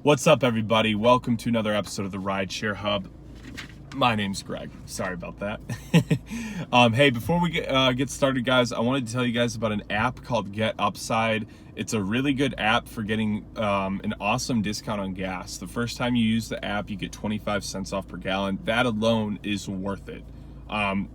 What's up, everybody? Welcome to another episode of the Rideshare Hub. My name's Greg. Sorry about that. Hey, before we get started, guys, I wanted to tell you guys about an app called GetUpside. It's a really good app for getting an awesome discount on gas. The first time you use the app, you get 25 cents off per gallon. That alone is worth it.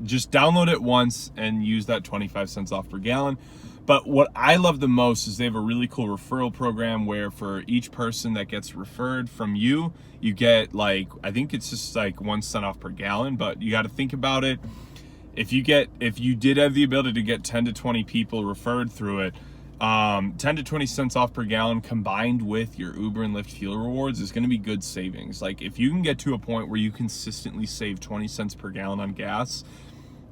Just download it once and use that 25 cents off per gallon. But what I love the most is they have a really cool referral program where for each person that gets referred from you, you get I think it's just 1 cent off per gallon, but you got to think about it. If you did have the ability to get 10 to 20 people referred through it, 10 to 20 cents off per gallon combined with your Uber and Lyft fuel rewards is going to be good savings. Like if you can get to a point where you consistently save 20 cents per gallon on gas,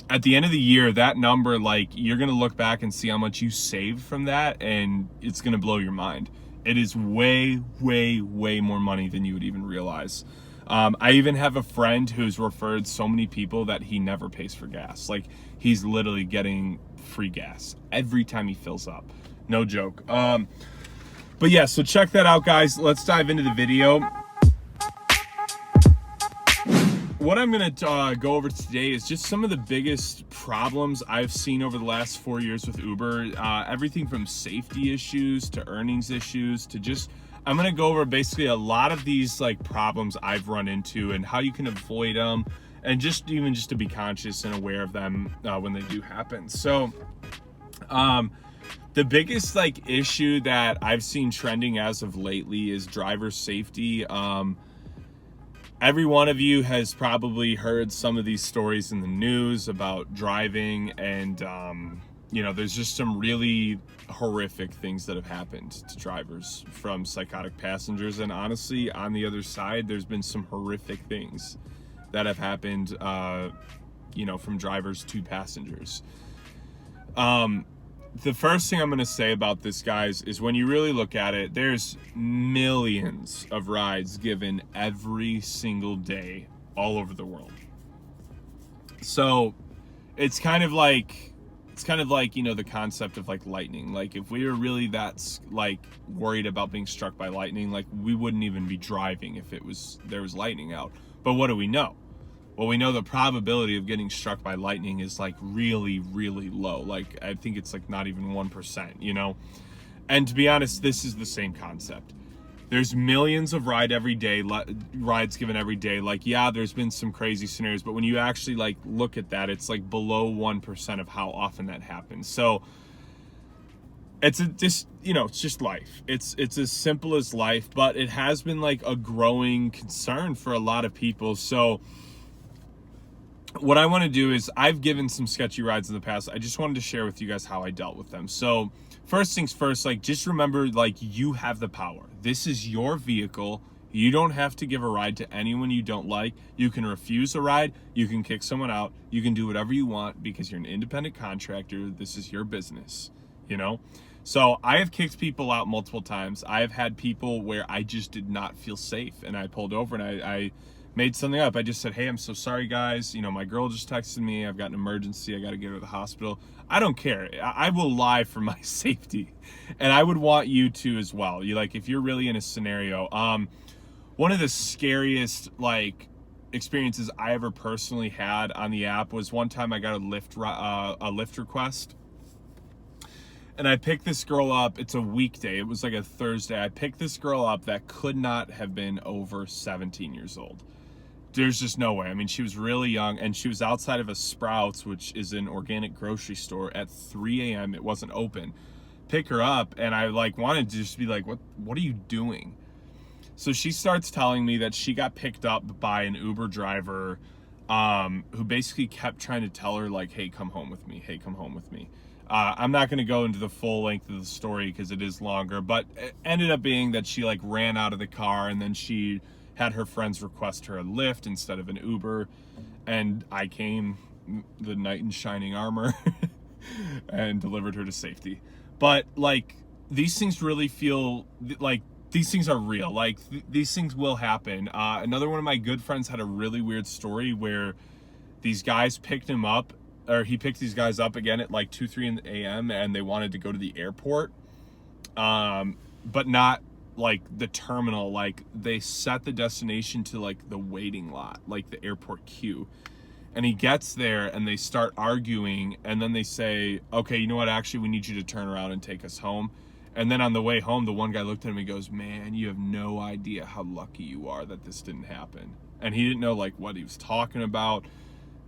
at the end of the year, that number, you're going to look back and see how much you saved from that, and it's going to blow your mind. It is way, way, way more money than you would even realize. I even have a friend who's referred so many people that he never pays for gas. He's literally getting free gas every time he fills up. No joke. But yeah, so check that out, guys. Let's dive into the video. What I'm going to go over today is just some of the biggest problems I've seen over the last 4 years with Uber. Everything from safety issues to earnings issues to I'm going to go over basically a lot of these problems I've run into and how you can avoid them, and just to be conscious and aware of them when they do happen. So the biggest issue that I've seen trending as of lately is driver safety. Every one of you has probably heard some of these stories in the news about driving, and there's just some really horrific things that have happened to drivers from psychotic passengers. And honestly, on the other side, there's been some horrific things that have happened from drivers to passengers. The first thing I'm going to say about this, guys, is when you really look at it, there's millions of rides given every single day all over the world. So it's kind of like the concept of lightning. If we were really that worried about being struck by lightning, we wouldn't even be driving if there was lightning out. But what do we know? Well, we know the probability of getting struck by lightning is really, really low. I think it's not even 1%, And to be honest, this is the same concept. There's millions of rides given every day. Yeah, there's been some crazy scenarios, but when you actually look at that, it's below 1% of how often that happens. So it's just life. It's as simple as life, but it has been a growing concern for a lot of people. So what I want to do is, I've given some sketchy rides in the past. I just wanted to share with you guys how I dealt with them. So first things first, just remember, you have the power. This is your vehicle. You don't have to give a ride to anyone you don't like. You can refuse a ride. You can kick someone out. You can do whatever you want because you're an independent contractor. This is your business, So I have kicked people out multiple times. I have had people where I just did not feel safe, and I pulled over and I made something up. I just said, hey, I'm so sorry, guys. My girl just texted me. I've got an emergency. I got to get her to the hospital. I don't care. I will lie for my safety. And I would want you to as well. If you're really in a scenario. One of the scariest, experiences I ever personally had on the app was one time I got a Lyft request. And I picked this girl up. It's a weekday. It was a Thursday. I picked this girl up that could not have been over 17 years old. There's just no way. I mean, she was really young, and she was outside of a Sprouts, which is an organic grocery store, at 3 a.m. It wasn't open. Pick her up, and I wanted to just be what are you doing? So she starts telling me that she got picked up by an Uber driver who basically kept trying to tell her hey, come home with me. Hey, come home with me. I'm not going to go into the full length of the story because it is longer, but it ended up being that she ran out of the car, and then she had her friends request her a Lyft instead of an Uber, and I came, the knight in shining armor, and delivered her to safety. But these things really feel these things are real. These things will happen. Another one of my good friends had a really weird story where these guys picked him up, or he picked these guys up again at 2, 3 a.m. and they wanted to go to the airport, but not like the terminal, like they set the destination to like the waiting lot, like the airport queue. And he gets there and they start arguing, and then they say, okay, you know what, actually we need you to turn around and take us home. And then on the way home, the one guy looked at him and goes, man, you have no idea how lucky you are that this didn't happen. And he didn't know like what he was talking about.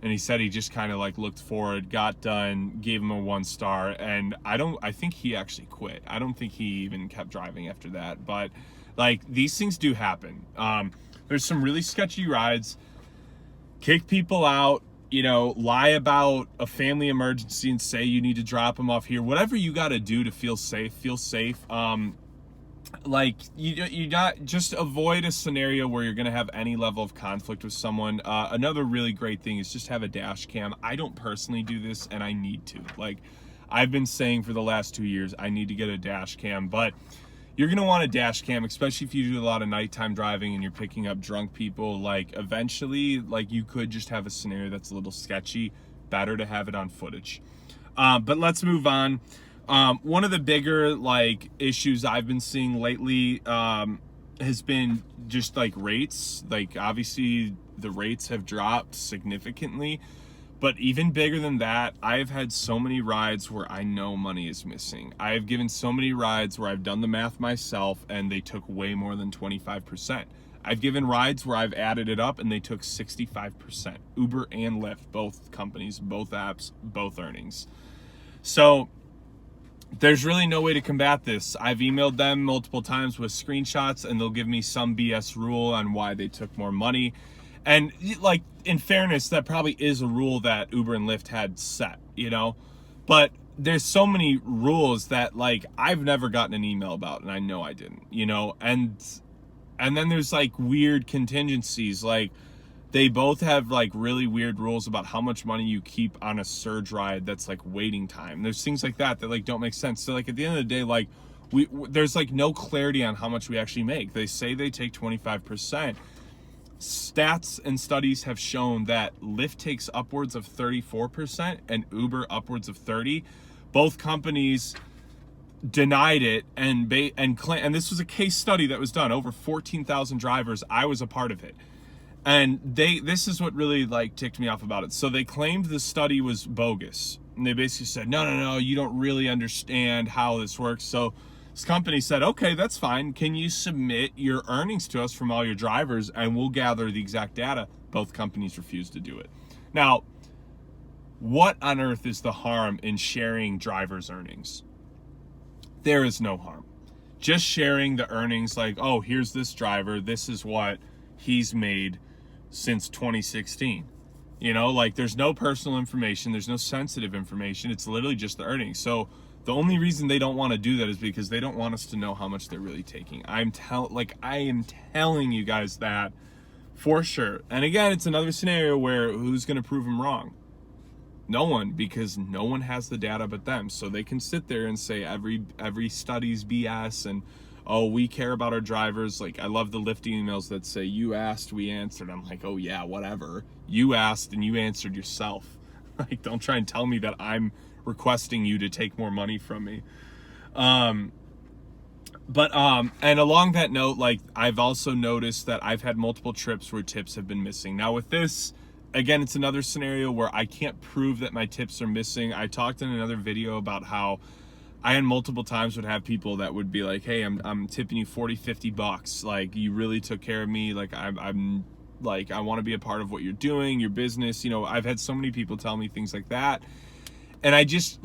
And he said he just kind of like looked forward, got done, gave him a 1 star. And I think he actually quit. I don't think he even kept driving after that. But like, these things do happen. There's some really sketchy rides. Kick people out, you know, lie about a family emergency and say you need to drop them off here. Whatever you got to do to feel safe, feel safe. Like you got, just avoid a scenario where you're going to have any level of conflict with someone. Another really great thing is just have a dash cam. I don't personally do this, and I need to. Like, I've been saying for the last 2 years, I need to get a dash cam, but you're going to want a dash cam, especially if you do a lot of nighttime driving and you're picking up drunk people. Like, eventually, like, you could just have a scenario that's a little sketchy. Better to have it on footage. But let's move on. One of the bigger, like, issues I've been seeing lately has been just, like, rates. Like, obviously, the rates have dropped significantly. But even bigger than that, I've had so many rides where I know money is missing. I've given so many rides where I've done the math myself and they took way more than 25%. I've given rides where I've added it up and they took 65%. Uber and Lyft, both companies, both apps, both earnings. So there's really no way to combat this. I've emailed them multiple times with screenshots and they'll give me some BS rule on why they took more money. And like, in fairness, that probably is a rule that Uber and Lyft had set, you know, but there's so many rules that like I've never gotten an email about, and I know I didn't, you know, and then there's like weird contingencies. Like, they both have like really weird rules about how much money you keep on a surge ride that's like waiting time. There's things like that like don't make sense. So like, at the end of the day, like there's like no clarity on how much we actually make. They say they take 25%. Stats and studies have shown that Lyft takes upwards of 34% and Uber upwards of 30%. Both companies denied it and this was a case study that was done, over 14,000 drivers. I was a part of it. And this is what really like ticked me off about it. So they claimed the study was bogus. And they basically said, no, you don't really understand how this works. So this company said, okay, that's fine. Can you submit your earnings to us from all your drivers and we'll gather the exact data? Both companies refused to do it. Now, what on earth is the harm in sharing drivers' earnings? There is no harm. Just sharing the earnings, like, oh, here's this driver, this is what he's made since 2016. You know, like, there's no personal information, there's no sensitive information, it's literally just the earnings. So the only reason they don't want to do that is because they don't want us to know how much they're really taking. I am telling you guys that for sure. And again, it's another scenario where who's going to prove them wrong? No one, because no one has the data but them. So they can sit there and say every study's BS and, oh, we care about our drivers. Like, I love the Lyft emails that say, you asked, we answered. I'm like, oh yeah, whatever. You asked and you answered yourself. Like, don't try and tell me that I'm requesting you to take more money from me. And along that note, like, I've also noticed that I've had multiple trips where tips have been missing. Now with this, again, it's another scenario where I can't prove that my tips are missing. I talked in another video about how I had multiple times would have people that would be like, hey, I'm tipping you 40, 50 bucks. Like, you really took care of me. Like, I'm like, I want to be a part of what you're doing, your business. You know, I've had so many people tell me things like that. And I just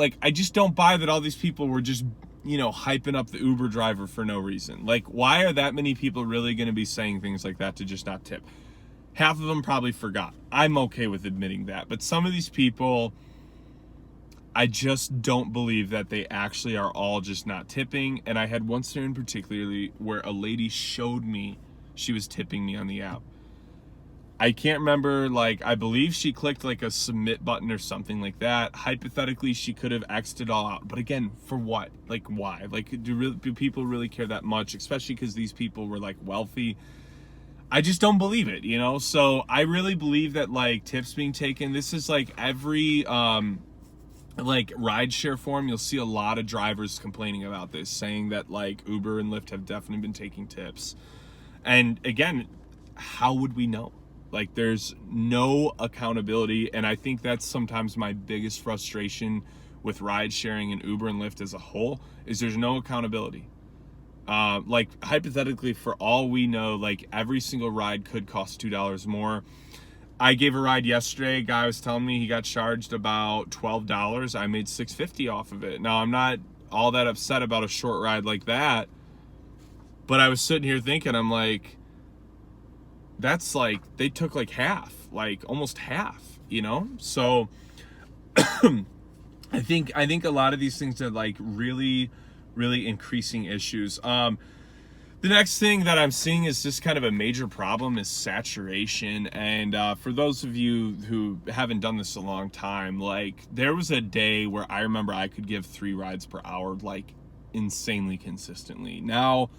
don't buy that all these people were just, you know, hyping up the Uber driver for no reason. Like, why are that many people really going to be saying things like that to just not tip? Half of them probably forgot. I'm okay with admitting that. But some of these people, I just don't believe that they actually are all just not tipping. And I had one scenario in particularly where a lady showed me she was tipping me on the app. I can't remember, like, I believe she clicked like a submit button or something like that. Hypothetically, she could have X'd it all out. But again, for what? Like, why? Like, do people really care that much? Especially because these people were like wealthy. I just don't believe it, you know? So I really believe that like tips being taken, this is like every like rideshare form, you'll see a lot of drivers complaining about this, saying that like Uber and Lyft have definitely been taking tips. And again, how would we know? Like, there's no accountability, and I think that's sometimes my biggest frustration with ride sharing and Uber and Lyft as a whole, is there's no accountability. Like, hypothetically, for all we know, like every single ride could cost $2 more. I gave a ride yesterday. A guy was telling me he got charged about $12. I made $6.50 off of it. Now, I'm not all that upset about a short ride like that, but I was sitting here thinking, I'm like, that's like, they took like half, like almost half, you know? So I think a lot of these things are like really increasing issues. The next thing that I'm seeing is just kind of a major problem is saturation. And for those of you who haven't done this a long time, like there was a day where I remember I could give 3 rides per hour, like insanely consistently. Now,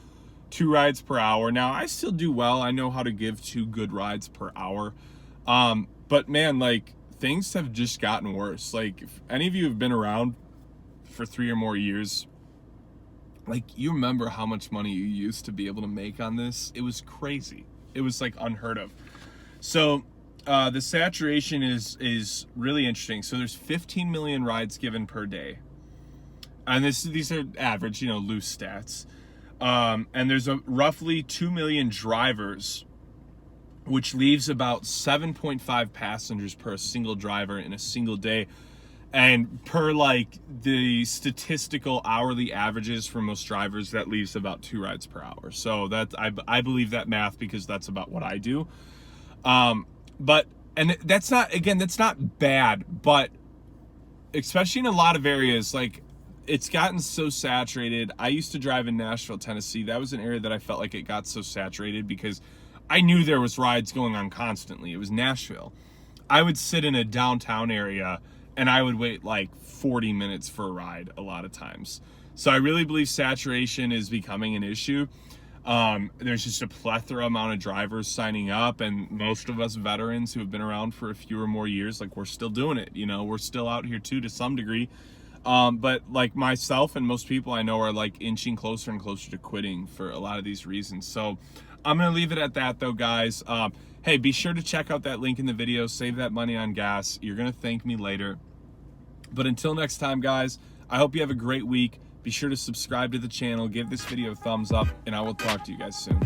2 rides per hour. Now, I still do well. I know how to give 2 good rides per hour. But man, like things have just gotten worse. Like if any of you have been around for 3 or more years, like you remember how much money you used to be able to make on this? It was crazy. It was like unheard of. So the saturation is really interesting. So there's 15 million rides given per day. And these are average, you know, loose stats. And there's roughly 2 million drivers, which leaves about 7.5 passengers per single driver in a single day. And per like the statistical hourly averages for most drivers, that leaves about 2 rides per hour. So that I believe that math because that's about what I do. But that's not bad, but especially in a lot of areas, like it's gotten so saturated. I used to drive in Nashville, Tennessee. That was an area that I felt like it got so saturated because I knew there was rides going on constantly. It was Nashville. I would sit in a downtown area and I would wait like 40 minutes for a ride a lot of times. So I really believe saturation is becoming an issue. There's just a plethora amount of drivers signing up, and most of us veterans who have been around for a few or more years, like we're still doing it. You know, we're still out here too to some degree. But like myself and most people I know are like inching closer and closer to quitting for a lot of these reasons. So I'm going to leave it at that though, guys. Hey, be sure to check out that link in the video. Save that money on gas. You're going to thank me later. But until next time, guys, I hope you have a great week. Be sure to subscribe to the channel, give this video a thumbs up, and I will talk to you guys soon.